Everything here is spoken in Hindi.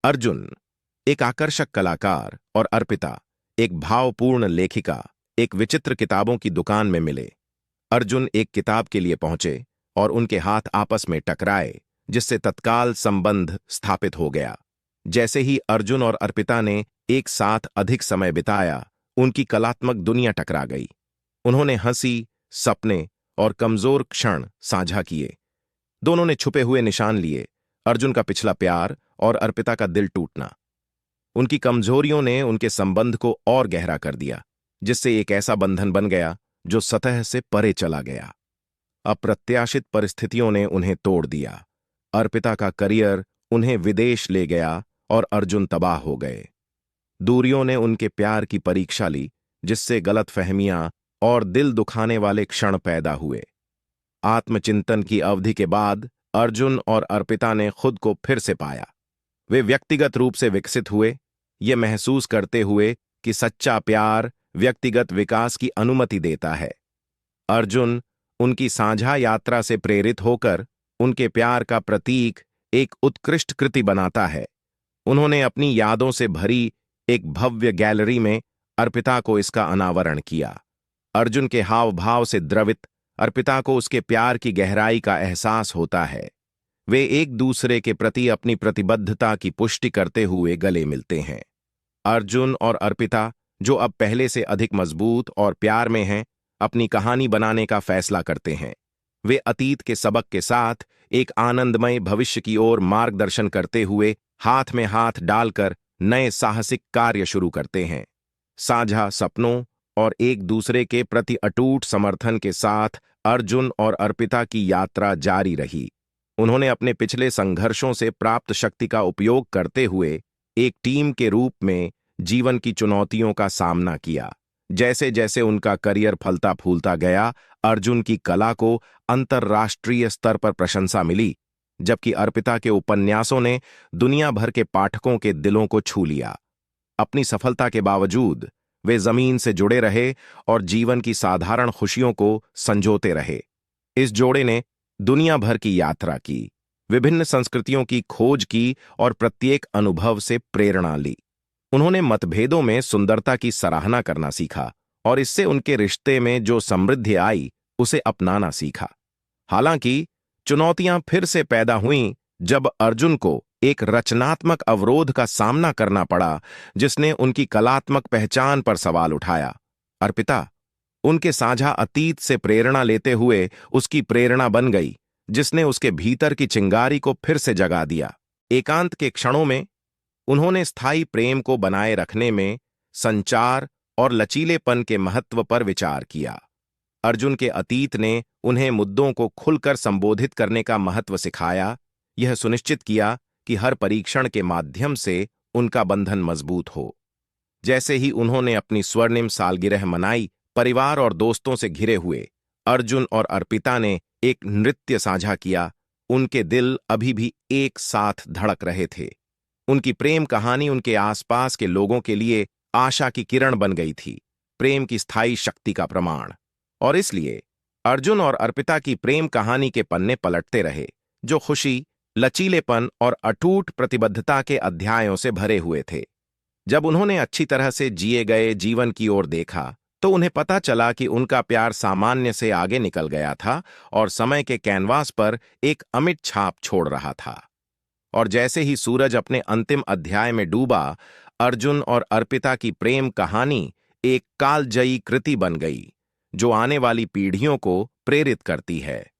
अर्जुन एक आकर्षक कलाकार और अर्पिता एक भावपूर्ण लेखिका एक विचित्र किताबों की दुकान में मिले। अर्जुन एक किताब के लिए पहुंचे और उनके हाथ आपस में टकराए, जिससे तत्काल संबंध स्थापित हो गया। जैसे ही अर्जुन और अर्पिता ने एक साथ अधिक समय बिताया, उनकी कलात्मक दुनिया टकरा गई। उन्होंने हंसी, सपने और कमजोर क्षण साझा किए। दोनों ने छुपे हुए निशान लिए, अर्जुन का पिछला प्यार और अर्पिता का दिल टूटना। उनकी कमजोरियों ने उनके संबंध को और गहरा कर दिया, जिससे एक ऐसा बंधन बन गया जो सतह से परे चला गया। अप्रत्याशित परिस्थितियों ने उन्हें तोड़ दिया। अर्पिता का करियर उन्हें विदेश ले गया और अर्जुन तबाह हो गए। दूरियों ने उनके प्यार की परीक्षा ली, जिससे गलतफहमियां और दिल दुखाने वाले क्षण पैदा हुए। आत्मचिंतन की अवधि के बाद अर्जुन और अर्पिता ने खुद को फिर से पाया। वे व्यक्तिगत रूप से विकसित हुए, ये महसूस करते हुए कि सच्चा प्यार व्यक्तिगत विकास की अनुमति देता है। अर्जुन उनकी साझा यात्रा से प्रेरित होकर उनके प्यार का प्रतीक एक उत्कृष्ट कृति बनाता है। उन्होंने अपनी यादों से भरी एक भव्य गैलरी में अर्पिता को इसका अनावरण किया। अर्जुन के हाव भाव से द्रवित अर्पिता को उसके प्यार की गहराई का एहसास होता है। वे एक दूसरे के प्रति अपनी प्रतिबद्धता की पुष्टि करते हुए गले मिलते हैं। अर्जुन और अर्पिता, जो अब पहले से अधिक मजबूत और प्यार में हैं, अपनी कहानी बनाने का फैसला करते हैं। वे अतीत के सबक के साथ एक आनंदमय भविष्य की ओर मार्गदर्शन करते हुए हाथ में हाथ डालकर नए साहसिक कार्य शुरू करते हैं। साझा सपनों और एक दूसरे के प्रति अटूट समर्थन के साथ अर्जुन और अर्पिता की यात्रा जारी रही। उन्होंने अपने पिछले संघर्षों से प्राप्त शक्ति का उपयोग करते हुए एक टीम के रूप में जीवन की चुनौतियों का सामना किया। जैसे जैसे उनका करियर फलता फूलता गया, अर्जुन की कला को अंतर्राष्ट्रीय स्तर पर प्रशंसा मिली, जबकि अर्पिता के उपन्यासों ने दुनिया भर के पाठकों के दिलों को छू लिया। अपनी सफलता के बावजूद वे जमीन से जुड़े रहे और जीवन की साधारण खुशियों को संजोते रहे। इस जोड़े ने दुनिया भर की यात्रा की, विभिन्न संस्कृतियों की खोज की और प्रत्येक अनुभव से प्रेरणा ली। उन्होंने मतभेदों में सुंदरता की सराहना करना सीखा और इससे उनके रिश्ते में जो समृद्धि आई, उसे अपनाना सीखा। हालांकि चुनौतियां फिर से पैदा हुईं जब अर्जुन को एक रचनात्मक अवरोध का सामना करना पड़ा, जिसने उनकी कलात्मक पहचान पर सवाल उठाया। अर्पिता उनके साझा अतीत से प्रेरणा लेते हुए उसकी प्रेरणा बन गई, जिसने उसके भीतर की चिंगारी को फिर से जगा दिया। एकांत के क्षणों में उन्होंने स्थायी प्रेम को बनाए रखने में संचार और लचीलेपन के महत्व पर विचार किया। अर्जुन के अतीत ने उन्हें मुद्दों को खुलकर संबोधित करने का महत्व सिखाया, यह सुनिश्चित किया कि हर परीक्षण के माध्यम से उनका बंधन मजबूत हो। जैसे ही उन्होंने अपनी स्वर्णिम सालगिरह मनाई, परिवार और दोस्तों से घिरे हुए अर्जुन और अर्पिता ने एक नृत्य साझा किया। उनके दिल अभी भी एक साथ धड़क रहे थे। उनकी प्रेम कहानी उनके आसपास के लोगों के लिए आशा की किरण बन गई थी, प्रेम की स्थायी शक्ति का प्रमाण। और इसलिए अर्जुन और अर्पिता की प्रेम कहानी के पन्ने पलटते रहे, जो खुशी, लचीलेपन और अटूट प्रतिबद्धता के अध्यायों से भरे हुए थे। जब उन्होंने अच्छी तरह से जिए गए जीवन की ओर देखा, तो उन्हें पता चला कि उनका प्यार सामान्य से आगे निकल गया था और समय के कैनवास पर एक अमिट छाप छोड़ रहा था। और जैसे ही सूरज अपने अंतिम अध्याय में डूबा, अर्जुन और अर्पिता की प्रेम कहानी एक कालजयी कृति बन गई, जो आने वाली पीढ़ियों को प्रेरित करती है।